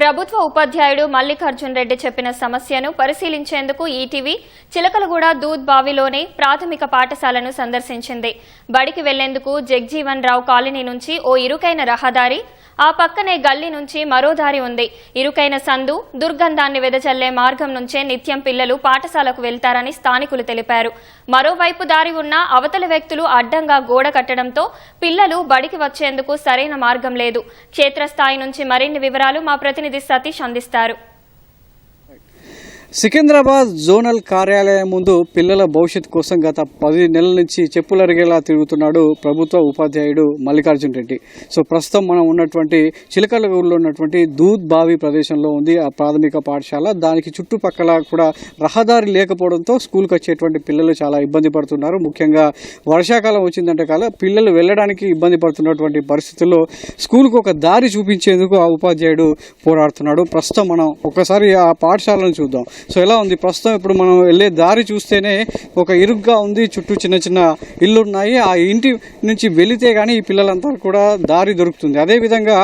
ప్రభుత్వ ఉపాధ్యాయుడు మల్లికార్జున్ రెడ్డి చెప్పిన సమస్యను పరిశీలించేందుకు ఈటీవీ చిలకలగూడ దూద్ బావిలోని ప్రాథమిక పాఠశాలను సందర్శించింది. బడికి వెళ్లేందుకు జగ్జీవన్ రావు కాలనీ నుంచి ఓ ఇరుకైన రహదారి, ఆ పక్కనే గల్లీ నుంచి మరో దారి ఉంది. ఇరుకైన సందు, దుర్గంధాన్ని వెదజల్లే మార్గం నుంచే నిత్యం పిల్లలు పాఠశాలకు వెళ్తారని స్థానికులు తెలిపారు. మరోవైపు దారి ఉన్న అవతలి వ్యక్తులు అడ్డంగా గోడ కట్టడంతో పిల్లలు బడికి వచ్చేందుకు సరైన మార్గం లేదు. క్షేత్రస్థాయి నుంచి మరిన్ని వివరాలు మా ప్రతినిధి సతీష్ అందిస్తారు. సికింద్రాబాద్ జోనల్ కార్యాలయం ముందు పిల్లల భవిష్యత్తు కోసం గత 10 నెలల నుంచి చెప్పులరిగేలా తిరుగుతున్నాడు ప్రభుత్వ ఉపాధ్యాయుడు మల్లికార్జున్ రెడ్డి. సో ప్రస్తుతం మనం ఉన్నటువంటి చిలకలగూడలో ఉన్నటువంటి దూద్ బావి ప్రదేశంలో ఉంది ఆ ప్రాథమిక పాఠశాల. దానికి చుట్టుపక్కల కూడా రహదారి లేకపోవడంతో స్కూల్కి వచ్చేటువంటి పిల్లలు చాలా ఇబ్బంది పడుతున్నారు. ముఖ్యంగా వర్షాకాలం వచ్చిందంటే కాల పిల్లలు వెళ్ళడానికి ఇబ్బంది పడుతున్నటువంటి పరిస్థితుల్లో స్కూల్కు ఒక దారి చూపించేందుకు ఆ ఉపాధ్యాయుడు పోరాడుతున్నాడు. ప్రస్తుతం మనం ఒకసారి ఆ పాఠశాలను చూద్దాం. సో ఎలా ఉంది ప్రస్తుతం? ఇప్పుడు మనం వెళ్ళే దారి చూస్తేనే ఒక ఇరుగ్గా ఉంది, చుట్టూ చిన్న చిన్న ఇల్లు ఉన్నాయి. ఆ ఇంటి నుంచి వెళితే కానీ ఈ పిల్లలంతా కూడా దారి దొరుకుతుంది. అదేవిధంగా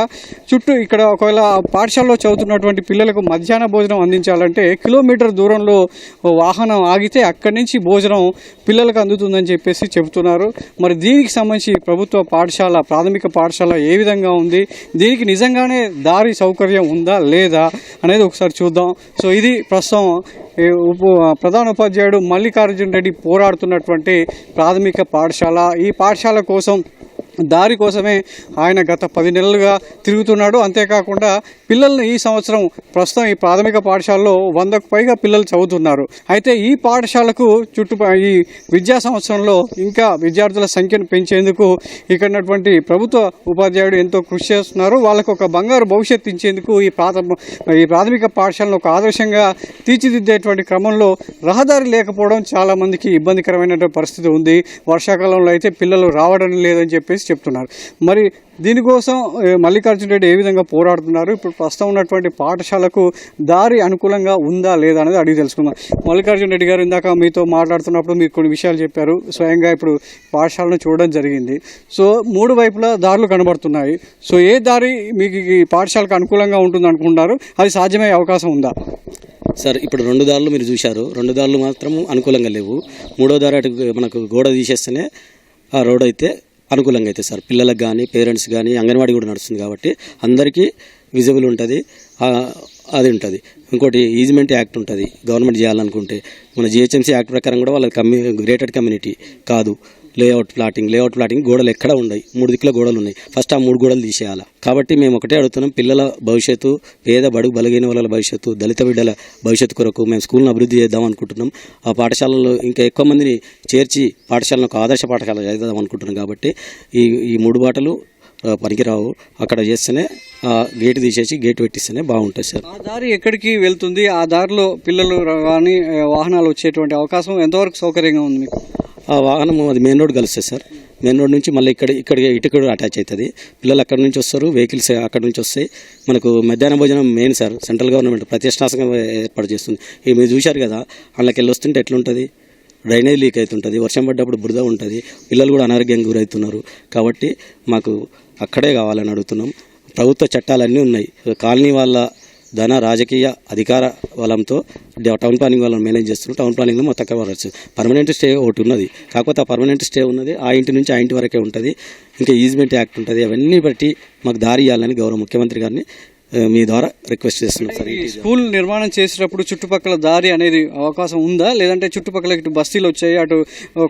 చుట్టూ ఇక్కడ ఒకవేళ పాఠశాలలో చదువుతున్నటువంటి పిల్లలకు మధ్యాహ్న భోజనం అందించాలంటే కిలోమీటర్ దూరంలో వాహనం ఆగితే అక్కడి నుంచి భోజనం పిల్లలకు అందుతుందని చెప్పేసి చెబుతున్నారు. మరి దీనికి సంబంధించి ప్రభుత్వ పాఠశాల, ప్రాథమిక పాఠశాల ఏ విధంగా ఉంది, దీనికి నిజంగానే దారి సౌకర్యం ఉందా లేదా అనేది ఒకసారి చూద్దాం. సో ఇది ప్రస్తుతం ప్రధాన ఉపాధ్యాయుడు మల్లికార్జున్ రెడ్డి పోరాడుతున్నటువంటి ప్రాథమిక పాఠశాల. ఈ పాఠశాల కోసం, దారి కోసమే ఆయన గత 10 నెలలుగా తిరుగుతున్నాడు. అంతేకాకుండా పిల్లల్ని ఈ సంవత్సరం ప్రస్తుతం ఈ ప్రాథమిక పాఠశాలలో 100కు పైగా పిల్లలు చదువుతున్నారు. అయితే ఈ పాఠశాలకు ఈ విద్యా సంవత్సరంలో ఇంకా విద్యార్థుల సంఖ్యను పెంచేందుకు ఇక్కడటువంటి ప్రభుత్వ ఉపాధ్యాయుడు ఎంతో కృషి చేస్తున్నారు. వాళ్ళకు ఒక బంగారు భవిష్యత్తు ఇచ్చేందుకు ఈ ప్రాథమిక పాఠశాలను ఒక ఆదర్శంగా తీర్చిదిద్దేటువంటి క్రమంలో రహదారి లేకపోవడం చాలా మందికి ఇబ్బందికరమైనటువంటి పరిస్థితి ఉంది. వర్షాకాలంలో అయితే పిల్లలు రావడం లేదని చెప్పేసి చెప్తున్నారు. మరి దీనికోసం మల్లికార్జున్ రెడ్డి ఏ విధంగా పోరాడుతున్నారు, ఇప్పుడు ప్రస్తుతం ఉన్నటువంటి పాఠశాలకు దారి అనుకూలంగా ఉందా లేదా అనేది అడిగి తెలుసుకుందాం. మల్లికార్జున్ రెడ్డి గారు, ఇందాక మీతో మాట్లాడుతున్నప్పుడు మీరు కొన్ని విషయాలు చెప్పారు. స్వయంగా ఇప్పుడు పాఠశాలను చూడడం జరిగింది. సో 3 వైపులా దారులు కనబడుతున్నాయి. సో ఏ దారి మీకు ఈ పాఠశాలకు అనుకూలంగా ఉంటుంది అనుకుంటున్నారు? అది సాధ్యమయ్యే అవకాశం ఉందా? సార్, ఇప్పుడు 2 దారులు మీరు చూశారు. 2 దారులు మాత్రం అనుకూలంగా లేవు. 3వ దారి అటు మనకు గోడ తీసేస్తేనే ఆ రోడ్ అయితే అనుకూలంగా అయితే సార్ పిల్లలకు కానీ, పేరెంట్స్ కానీ, అంగన్వాడీ కూడా నడుస్తుంది కాబట్టి అందరికీ విజిబుల్ ఉంటుంది, అది ఉంటుంది. ఇంకోటి ఈజ్మెంట్ యాక్ట్ ఉంటుంది గవర్నమెంట్ చేయాలనుకుంటే. మన జిహెచ్ఎంసీ యాక్ట్ ప్రకారం కూడా వాళ్ళ గ్రేటెడ్ కమ్యూనిటీ కాదు. లేఅవుట్ ప్లాటింగ్ గోడలు ఎక్కడ ఉన్నాయి, 3 దిక్కుల గోడలు ఉన్నాయి. ఫస్ట్ ఆ 3 గోడలు తీసేయాలి. కాబట్టి మేము ఒకటే అడుగుతున్నాం, పిల్లల భవిష్యత్తు, పేద బడుగు బలహీన వాళ్ళ భవిష్యత్తు, దళిత బిడ్డల భవిష్యత్తు కొరకు మేము స్కూల్ను అభివృద్ధి చేద్దాం అనుకుంటున్నాం. ఆ పాఠశాలలో ఇంకా ఎక్కువ మందిని చేర్చి పాఠశాలను ఒక ఆదర్శ పాఠశాల చేద్దాం అనుకుంటున్నాం. కాబట్టి ఈ 3 బాటలు పనికిరావు. అక్కడ చేస్తేనే గేటు తీసేసి గేటు పెట్టిస్తేనే బాగుంటుంది సార్. ఆ దారి ఎక్కడికి వెళ్తుంది? ఆ దారిలో పిల్లలు కానీ వాహనాలు వచ్చేటువంటి అవకాశం ఎంతవరకు సౌకర్యంగా ఉంది మీకు? ఆ వాహనం అది మెయిన్ రోడ్ కలుస్తుంది సార్. మెయిన్ రోడ్ నుంచి మళ్ళీ ఇటుక అటాచ్ అవుతుంది. పిల్లలు అక్కడి నుంచి వస్తారు, వెహికల్స్ అక్కడి నుంచి వస్తాయి. మనకు మధ్యాహ్న భోజనం మెయిన్ సార్. సెంట్రల్ గవర్నమెంట్ ప్రతిష్టాత్మకంగా ఏర్పాటు చేస్తుంది. ఇవి మీరు చూశారు కదా, అందులోకి వెళ్ళి వస్తుంటే ఎట్లుంటుంది, డ్రైనేజ్ లీక్ అవుతుంటుంది, వర్షం పడ్డప్పుడు బురద ఉంటుంది, పిల్లలు కూడా అనారోగ్యంగా గురవుతున్నారు. కాబట్టి మాకు అక్కడే కావాలని అడుగుతున్నాం. ప్రభుత్వ చట్టాలన్నీ ఉన్నాయి. కాలనీ వాళ్ళ ధన రాజకీయ అధికార బలంతో టౌన్ ప్లానింగ్ వాళ్ళని మేనేజ్ చేస్తున్నారు. టౌన్ ప్లానింగ్లో మొత్తం కవరచ్చు. పర్మనెంట్ స్టే ఒకటి ఉన్నది. కాకపోతే ఆ పర్మనెంట్ స్టే ఉన్నది ఆ ఇంటి నుంచి ఆ ఇంటి వరకే ఉంటుంది. ఇంకా ఈజ్మెంట్ యాక్ట్ ఉంటుంది. అవన్నీ బట్టి మాకు దారి ఇవ్వాలని గౌరవ ముఖ్యమంత్రి గారిని మీ ద్వారా రిక్వెస్ట్ చేస్తున్నాం సార్. స్కూల్ నిర్మాణం చేసేటప్పుడు చుట్టుపక్కల దారి అనేది అవకాశం ఉందా, లేదంటే చుట్టుపక్కల ఇటు బస్తీలు వచ్చాయి, అటు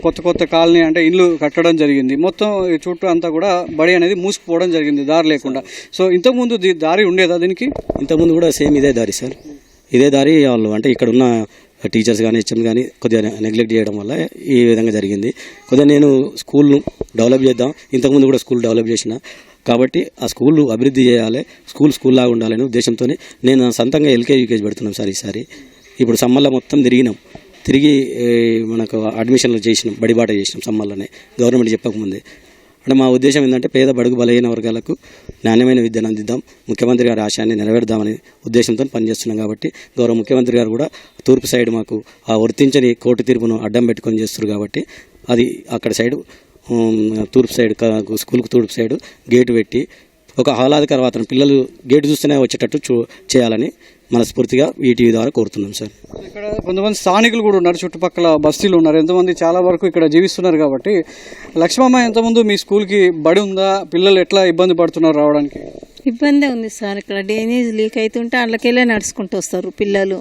కొత్త కాలనీ అంటే ఇల్లు కట్టడం జరిగింది, మొత్తం చుట్టూ అంతా కూడా బడి అనేది మూసుకుపోవడం జరిగింది దారి లేకుండా. సో ఇంతకుముందు దారి ఉండేదా దీనికి? ఇంతకుముందు కూడా సేమ్ ఇదే దారి సార్. ఇదే దారి వాళ్ళు అంటే ఇక్కడ ఉన్న టీచర్స్ కానీ, హెచ్ఎం కానీ కొద్దిగా నెగ్లెక్ట్ చేయడం వల్ల ఈ విధంగా జరిగింది. కొద్దిగా నేను స్కూల్ను డెవలప్ చేద్దాం, ఇంతకుముందు కూడా స్కూల్ డెవలప్ చేసిన కాబట్టి ఆ స్కూల్ అభివృద్ధి చేయాలి, స్కూల్ లాగా ఉండాలనే ఉద్దేశంతో నేను సొంతంగా ఎల్కేజీ యూకేజీ పెడుతున్నాం సార్. ఈసారి ఇప్పుడు సమ్మర్లో మొత్తం తిరిగి మనకు అడ్మిషన్లు చేసినాం, బడిబాట చేసినాం సమ్మర్లోనే గవర్నమెంట్ చెప్పకముందే. అంటే మా ఉద్దేశం ఏంటంటే పేద బడుగు బలహీన వర్గాలకు నాణ్యమైన విద్యను అందిద్దాం, ముఖ్యమంత్రి గారి ఆశయాన్ని నెరవేర్దామనే ఉద్దేశంతో పనిచేస్తున్నాం. కాబట్టి గౌరవ ముఖ్యమంత్రి గారు కూడా తూర్పు సైడ్ మాకు ఆ వర్తించని కోర్టు తీర్పును అడ్డం పెట్టుకొని చేస్తారు. కాబట్టి అది అక్కడ సైడు తూర్పు సైడ్ స్కూల్కు తూర్పు సైడు గేటు పెట్టి ఒక ఆహ్లాదకర వాతావరణం పిల్లలు గేటు చూస్తేనే వచ్చేటట్టు చేయాలని మనస్ఫూర్తిగా ఈటీవీ ద్వారా కోరుతున్నాం సార్. ఇక్కడ కొంతమంది స్థానికులు కూడా ఉన్నారు, చుట్టుపక్కల బస్తీలు ఉన్నారు, ఎంతమంది చాలా వరకు ఇక్కడ జీవిస్తున్నారు. కాబట్టి లక్ష్మమ్మ, ఎంతమంది మీ స్కూల్కి బడి ఉందా? పిల్లలు ఎట్లా ఇబ్బంది పడుతున్నారు రావడానికి? ఇబ్బందే ఉంది సార్. ఇక్కడ డ్రైనేజ్ లీక్ అవుతుంటే అందులోకెళ్ళే నడుచుకుంటూ వస్తారు పిల్లలు.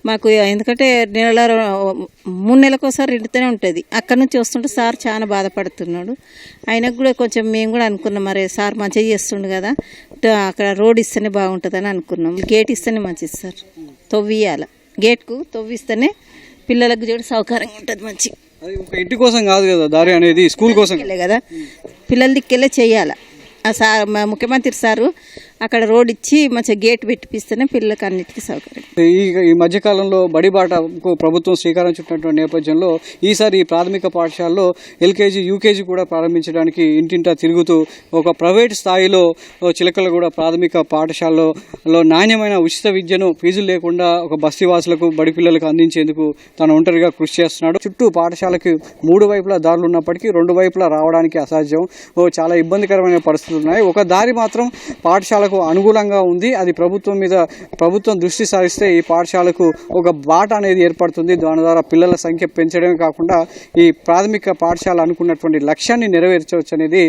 మాకు ఎందుకంటే 3 నెలలకోసారి ఎండుతూనే ఉంటుంది. అక్కడ నుంచి వస్తుంటే సార్ చాలా బాధపడుతున్నాడు. ఆయనకు కూడా కొంచెం మేము కూడా అనుకున్నాం, మరి సార్ మంచిగా చేస్తుండు కదా, అక్కడ రోడ్ ఇస్తేనే బాగుంటుందని అనుకున్నాం. గేట్ ఇస్తేనే మంచిది సార్, తవ్వియాల. గేట్కు తవ్విస్తేనే పిల్లలకు కూడా సౌకర్యంగా ఉంటుంది మంచి. అది ఒక ఇంటి కోసం కాదు కదా దారి అనేది, స్కూల్ కోసం కదా, పిల్లల దిక్కెళ్ళే చెయ్యాలి. ఆ సార్ మా ముఖ్యమంత్రి సారు అక్కడ రోడ్ ఇచ్చి మంచిగా గేట్ పెట్టిపిస్తేనే పిల్లలకి అన్నిటికీ సౌకర్యం. ఈ మధ్యకాలంలో బడిబాటకు ప్రభుత్వం శ్రీకారం చుట్టినటువంటి నేపథ్యంలో ఈసారి ఈ ప్రాథమిక పాఠశాలలో ఎల్కేజీ, యూకేజీ కూడా ప్రారంభించడానికి ఇంటింటా తిరుగుతూ ఒక ప్రైవేట్ స్థాయిలో చిలకలు కూడా ప్రాథమిక పాఠశాలలో నాణ్యమైన ఉచిత విద్యను ఫీజులు లేకుండా ఒక బస్తీవాసులకు, బడి పిల్లలకు అందించేందుకు తను ఒంటరిగా కృషి చేస్తున్నాడు. చుట్టూ పాఠశాలకి 3 వైపులా దారులు ఉన్నప్పటికీ 2 వైపులా రావడానికి అసాధ్యం. చాలా ఇబ్బందికరమైన పరిస్థితులు ఉన్నాయి. ఒక దారి మాత్రం పాఠశాల అనుకూలంగా ఉంది. అది ప్రభుత్వం దృష్టి సారిస్తే ఈ పాఠశాలకు ఒక బాట అనేది ఏర్పడుతుంది. దాని ద్వారా పిల్లల సంఖ్య పెంచడమే కాకుండా ఈ ప్రాథమిక పాఠశాల అనుకున్నటువంటి లక్ష్యాన్ని నెరవేర్చవచ్చు అనేది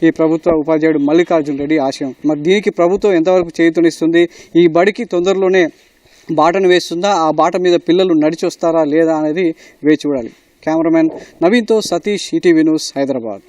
ఈ ప్రభుత్వ ఉపాధ్యాయుడు మల్లికార్జున రెడ్డి ఆశయం. మరి దీనికి ప్రభుత్వం ఎంతవరకు చేయూతనిస్తుంది? ఈ బడికి తొందరలోనే బాటను వేస్తుందా? ఆ బాట మీద పిల్లలు నడిచి వస్తారా లేదా అనేది వేచి చూడాలి. కెమెరామెన్ నవీన్తో సతీష్, ఈటీవీ న్యూస్, హైదరాబాద్.